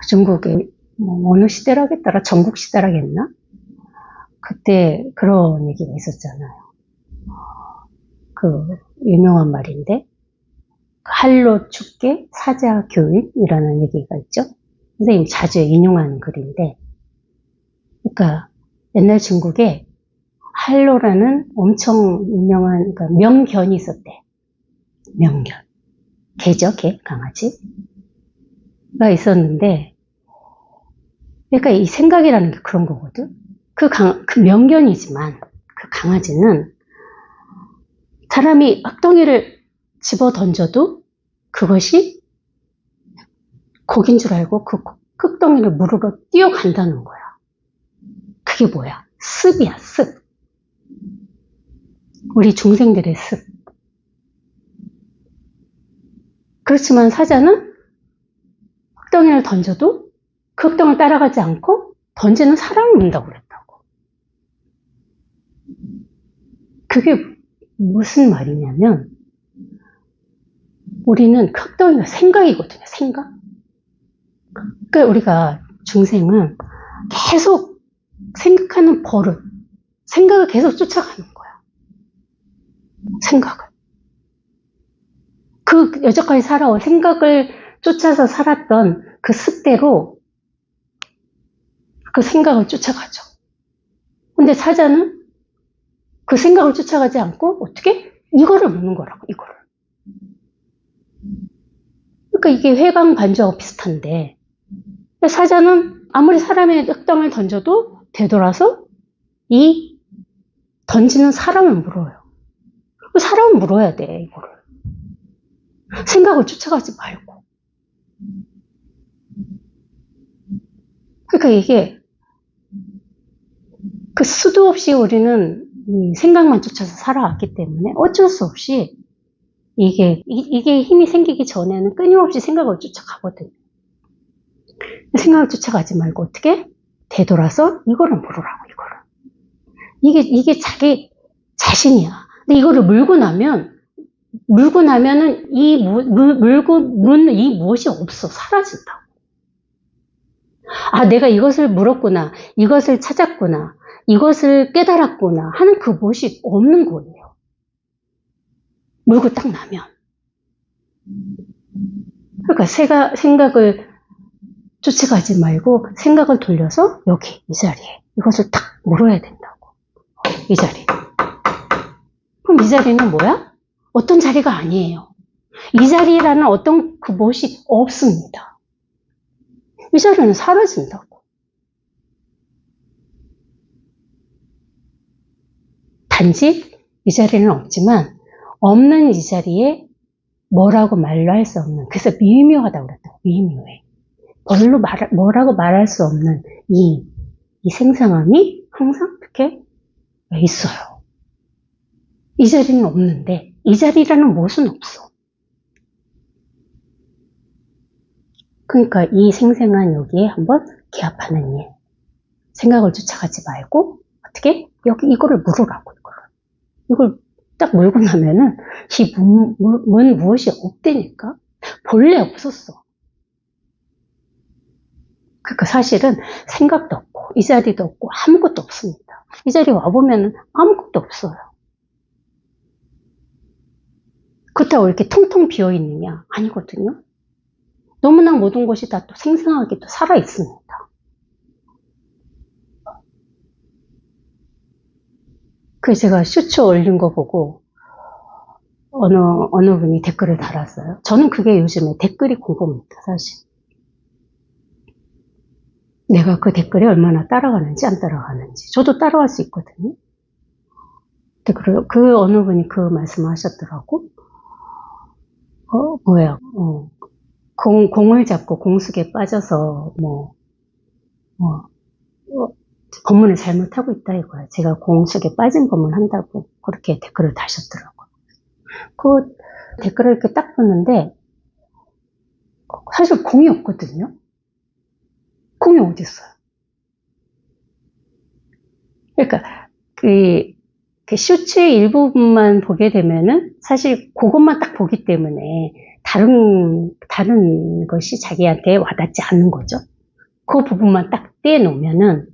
중국의 어느 시대라겠더라? 전국 시대라겠나? 그때 그런 얘기가 있었잖아요. 그 유명한 말인데 한로 축계 사자 교인이라는 얘기가 있죠. 선생님이 자주 인용하는 글인데, 그러니까 옛날 중국에 한로라는 엄청 유명한 그러니까 명견이 있었대. 명견. 개죠, 개, 강아지가 있었는데, 그러니까 이 생각이라는 게 그런 거거든. 그 명견이지만 그 강아지는 사람이 흙덩이를 집어 던져도 그것이 고기인 줄 알고 그 흙덩이를 물으러 뛰어간다는 거야. 그게 뭐야? 습이야, 습. 우리 중생들의 습. 그렇지만 사자는 흙덩이를 던져도 그 흙덩이를 따라가지 않고 던지는 사람을 문다고 그랬다고. 그게 무슨 말이냐면 우리는 흙덩이가 생각이거든요. 생각. 그러니까 우리가 중생은 계속 생각하는 버릇, 생각을 계속 쫓아가는 거야. 생각을. 그 여태까지 살아온 생각을 쫓아서 살았던 그 습대로 그 생각을 쫓아가죠. 근데 사자는 그 생각을 쫓아가지 않고 어떻게? 이거를 묻는 거라고, 이거를. 그러니까 이게 회광반주하고 비슷한데 사자는 아무리 사람의 흙덩이를 던져도 되돌아서 이 던지는 사람을 물어요. 사람을 물어야 돼, 이거를. 생각을 쫓아가지 말고. 그러니까 이게 그 수도 없이 우리는 이 생각만 쫓아서 살아왔기 때문에 어쩔 수 없이 이게 힘이 생기기 전에는 끊임없이 생각을 쫓아가거든요. 생각을 쫓아가지 말고 어떻게? 되돌아서 이거를 물으라고, 이거를. 이게 자기 자신이야. 근데 이거를 물고 나면은 이 무엇이 없어. 사라진다고. 아, 내가 이것을 물었구나. 이것을 찾았구나. 이것을 깨달았구나. 하는 그 무엇이 없는 거예요. 물고 딱 나면. 그러니까 생각을 쫓아가지 말고 생각을 돌려서 여기 이 자리에 이것을 딱 물어야 된다고. 이 자리. 그럼 이 자리는 뭐야? 어떤 자리가 아니에요. 이 자리라는 어떤 그 무엇이 없습니다. 이 자리는 사라진다고. 단지 이 자리는 없지만 없는 이 자리에 뭐라고 말로 할 수 없는, 그래서 미묘하다고 그랬다고. 미묘해. 뭐라고 말할 수 없는 이 생생함이 항상 이렇게 있어요. 이 자리는 없는데 이 자리라는 무엇은 없어. 그러니까 이 생생한 여기에 한번 기합하는 일. 생각을 쫓아가지 말고 어떻게? 여기 이거를 물으라고. 이걸 딱 물고 나면은 이 무엇이 없다니까. 본래 없었어. 그러니까 사실은 생각도 없고 이 자리도 없고 아무것도 없습니다. 이 자리에 와보면 아무것도 없어요. 그렇다고 이렇게 텅텅 비어있느냐? 아니거든요. 너무나 모든 것이 다 또 생생하게 또 살아있습니다. 그래서 제가 슈츠 올린 거 보고 어느 분이 댓글을 달았어요. 저는 그게 요즘에 댓글이 궁금합니다, 사실. 내가 그 댓글에 얼마나 따라가는지 안 따라가는지. 저도 따라갈 수 있거든요. 그 어느 분이 그 말씀을 하셨더라고. 공을 잡고 공숙에 빠져서 법문을 잘못하고 있다 이거야. 제가 공숙에 빠진 법문 한다고 그렇게 댓글을 다셨더라고요. 그 댓글을 이렇게 딱 보는데 사실 공이 없거든요. 공이 어디 있어요? 그러니까 그 슈츠의 일부분만 보게 되면은 사실 그것만 딱 보기 때문에 다른 것이 자기한테 와닿지 않는 거죠. 그 부분만 딱 떼놓으면은,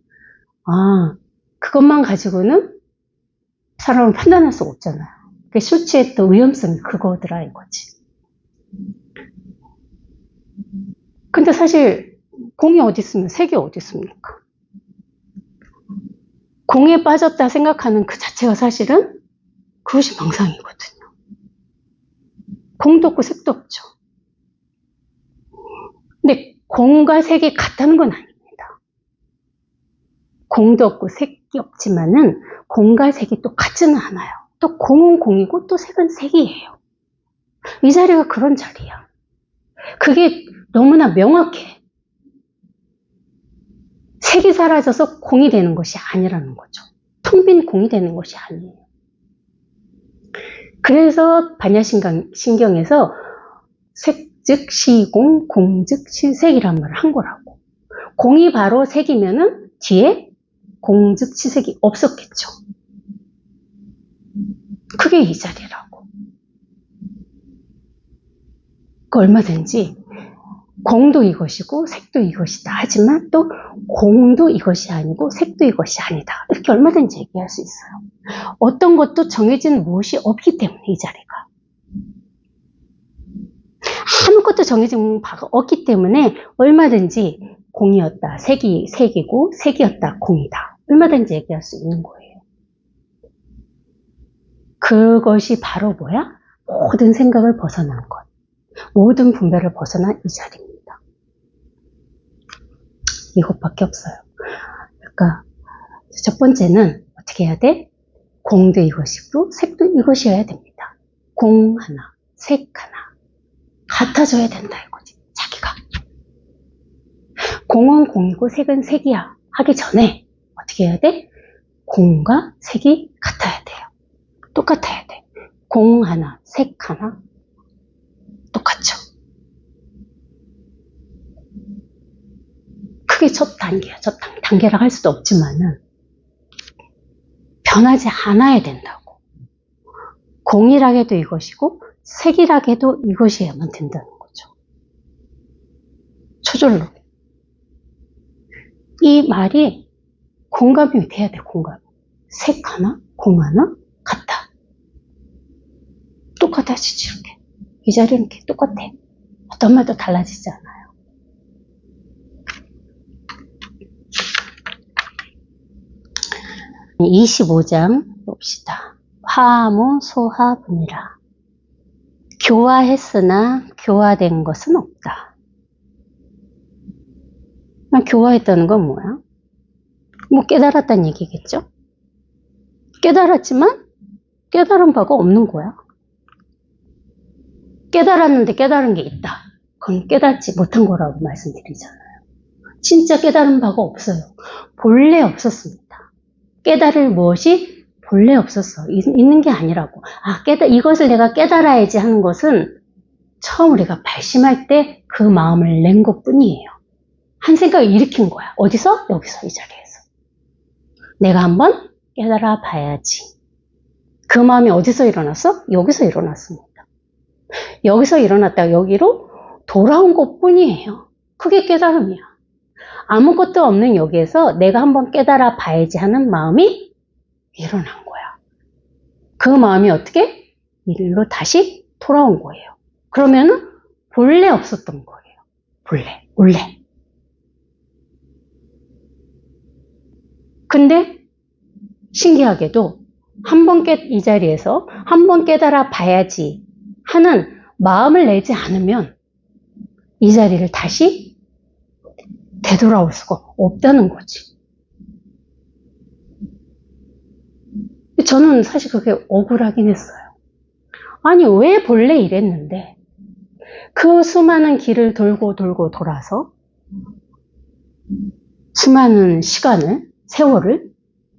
아, 그것만 가지고는 사람을 판단할 수가 없잖아요. 그 술 취했던 위험성이 그거더라 이거지. 근데 사실 공이 어디 있으면 색이 어디 있습니까? 공에 빠졌다 생각하는 그 자체가 사실은 그것이 망상이거든요. 공도 없고 색도 없죠. 근데 공과 색이 같다는 건 아닙니다. 공도 없고 색이 없지만은 공과 색이 또 같지는 않아요. 또 공은 공이고 또 색은 색이에요. 이 자리가 그런 자리야. 그게 너무나 명확해. 색이 사라져서 공이 되는 것이 아니라는 거죠. 텅 빈 공이 되는 것이 아니에요. 그래서 반야신경에서 색 즉 시공, 공 즉 시색이란 말을 한 거라고. 공이 바로 색이면은 뒤에 공 즉 시색이 없었겠죠. 그게 이 자리라고. 그 얼마든지 공도 이것이고 색도 이것이다 하지만 또 공도 이것이 아니고 색도 이것이 아니다. 이렇게 얼마든지 얘기할 수 있어요. 어떤 것도 정해진 무엇이 없기 때문에 이 자리가. 아무것도 정해진 바가 없기 때문에 얼마든지 공이었다 색이 색이고 색이었다 공이다. 얼마든지 얘기할 수 있는 거예요. 그것이 바로 뭐야? 모든 생각을 벗어난 것. 모든 분별을 벗어난 이 자리입니다. 이것밖에 없어요. 그러니까 첫 번째는 어떻게 해야 돼? 공도 이것이고 색도 이것이어야 됩니다. 공 하나, 색 하나 같아져야 된다 이거지. 자기가 공은 공이고 색은 색이야 하기 전에 어떻게 해야 돼? 공과 색이 같아야 돼요. 똑같아야 돼. 공 하나, 색 하나 똑같죠. 그게 첫 단계야. 첫 단계라 할 수도 없지만은 변하지 않아야 된다고. 공이라게도 이것이고 색이라게도 이것이어야만 된다는 거죠. 초절로. 이 말이 공감이 돼야 돼. 공감. 색 하나, 공 하나 같다. 똑같아지지 이렇게. 이 자리는 이렇게 똑같아. 어떤 말도 달라지지 않아요. 25장 봅시다. 화무 소하분이라. 교화했으나 교화된 것은 없다. 교화했다는 건 뭐야? 뭐 깨달았다는 얘기겠죠? 깨달았지만 깨달은 바가 없는 거야. 깨달았는데 깨달은 게 있다. 그건 깨닫지 못한 거라고 말씀드리잖아요. 진짜 깨달은 바가 없어요. 본래 없었습니다. 깨달을 무엇이 본래 없었어. 있는 게 아니라고. 이것을 내가 깨달아야지 하는 것은 처음 우리가 발심할 때 그 마음을 낸 것 뿐이에요. 한 생각을 일으킨 거야. 어디서? 여기서, 이 자리에서. 내가 한번 깨달아 봐야지. 그 마음이 어디서 일어났어? 여기서 일어났습니다. 여기서 일어났다가 여기로 돌아온 것 뿐이에요. 그게 깨달음이야. 아무것도 없는 여기에서 내가 한번 깨달아 봐야지 하는 마음이 일어난 거야. 그 마음이 어떻게? 일로 다시 돌아온 거예요. 그러면은 본래 없었던 거예요. 원래. 근데 신기하게도 이 자리에서 한번 깨달아 봐야지 하는 마음을 내지 않으면 이 자리를 다시 되돌아올 수가 없다는 거지. 저는 사실 그게 억울하긴 했어요. 아니 왜 본래 이랬는데 그 수많은 길을 돌고 돌아서 수많은 세월을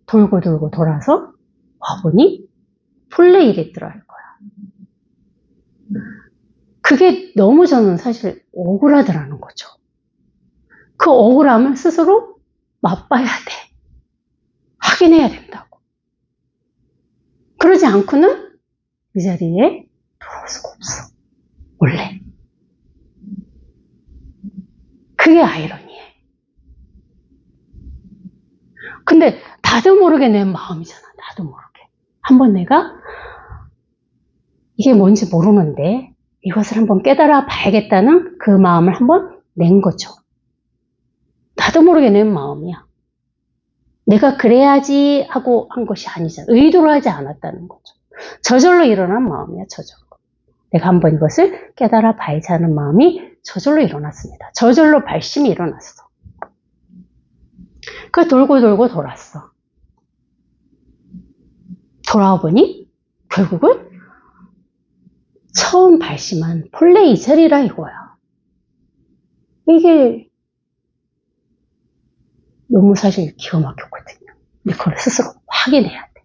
돌고 돌아서 와보니 본래 이랬더라 할 거야. 그게 너무 저는 사실 억울하더라는 거죠. 그 억울함을 스스로 맛봐야 돼. 확인해야 된다고. 그러지 않고는 이 자리에 돌아올 수가 없어. 원래. 그게 아이러니해. 근데 나도 모르게 내 마음이잖아. 나도 모르게. 한번 내가 이게 뭔지 모르는데 이것을 한번 깨달아 봐야겠다는 그 마음을 한번 낸 거죠. 나도 모르게 낸 마음이야. 내가 그래야지 하고 한 것이 아니잖아. 의도로 하지 않았다는 거죠. 저절로 일어난 마음이야, 저절로. 내가 한번 이것을 깨달아 봐야지 하는 마음이 저절로 일어났습니다. 저절로 발심이 일어났어. 그 돌고 돌고 돌았어. 돌아와 보니 결국은 처음 발심한 본래 이 자리라 이거야. 이게 너무 사실 기가 막혔거든요. 근데 그걸 스스로 확인해야 돼.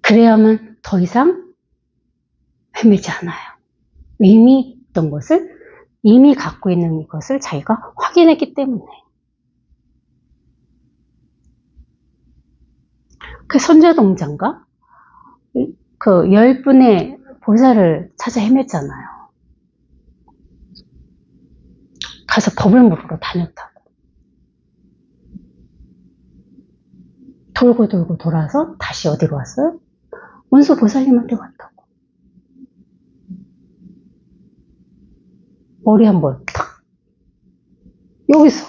그래야만 더 이상 헤매지 않아요. 이미 있던 것을, 이미 갖고 있는 이것을 자기가 확인했기 때문에. 그 선제동자인가? 그 10분의 보살을 찾아 헤맸잖아요. 가서 법을 물으러 다녔다고. 돌고 돌고 돌아서 다시 어디로 왔어요? 원수 보살님한테 왔다고. 머리 한번 탁. 여기서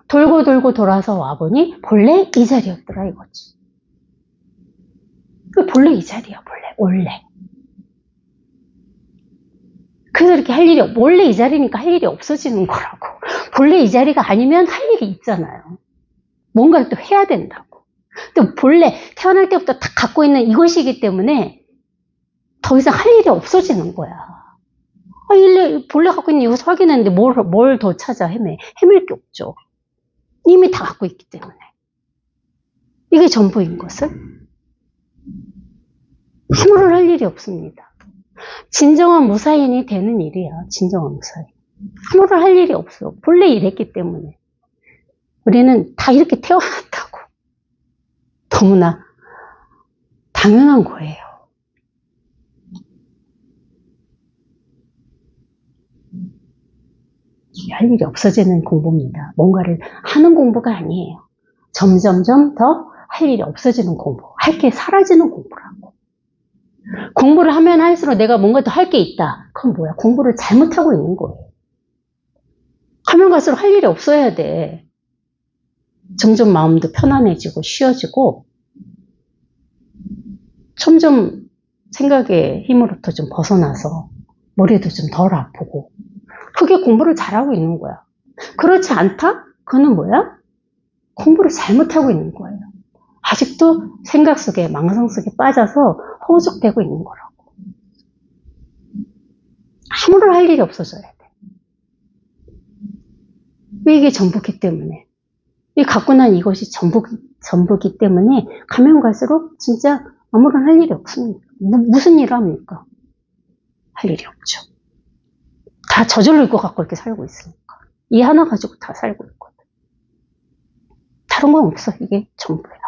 돌고 돌고 돌아서 와보니 본래 이 자리였더라 이거지. 본래 이 자리야, 원래. 그래서 이렇게 할 일이, 원래 이 자리니까 할 일이 없어지는 거라고. 본래 이 자리가 아니면 할 일이 있잖아요. 뭔가를 또 해야 된다고. 또 본래 태어날 때부터 딱 갖고 있는 이것이기 때문에 더 이상 할 일이 없어지는 거야. 본래 갖고 있는 이것을 확인했는데 뭘 더 찾아 헤맬 게 없죠. 이미 다 갖고 있기 때문에. 이게 전부인 것을 힘으로 할 일이 없습니다. 진정한 무사인이 되는 일이야. 진정한 무사인. 힘으로 할 일이 없어. 본래 이랬기 때문에. 우리는 다 이렇게 태어났다고. 너무나 당연한 거예요. 할 일이 없어지는 공부입니다. 뭔가를 하는 공부가 아니에요. 점점점 더 할 일이 없어지는 공부. 할 게 사라지는 공부라고. 공부를 하면 할수록 내가 뭔가 더 할 게 있다. 그건 뭐야? 공부를 잘못하고 있는 거예요. 하면 갈수록 할 일이 없어야 돼. 점점 마음도 편안해지고 쉬워지고 점점 생각의 힘으로부터 좀 벗어나서 머리도 좀 덜 아프고 그게 공부를 잘하고 있는 거야. 그렇지 않다? 그거는 뭐야? 공부를 잘못하고 있는 거예요. 아직도 생각 속에, 망상 속에 빠져서 허우적대고 있는 거라고. 아무런 할 일이 없어져야 돼. 왜 이게 전부기 때문에. 이 갖고 난 이것이 전부기 때문에 가면 갈수록 진짜 아무런 할 일이 없습니다. 무슨 일을 합니까? 할 일이 없죠. 다 저절로 이거 갖고 이렇게 살고 있으니까. 이 하나 가지고 다 살고 있거든. 다른 건 없어. 이게 전부예요.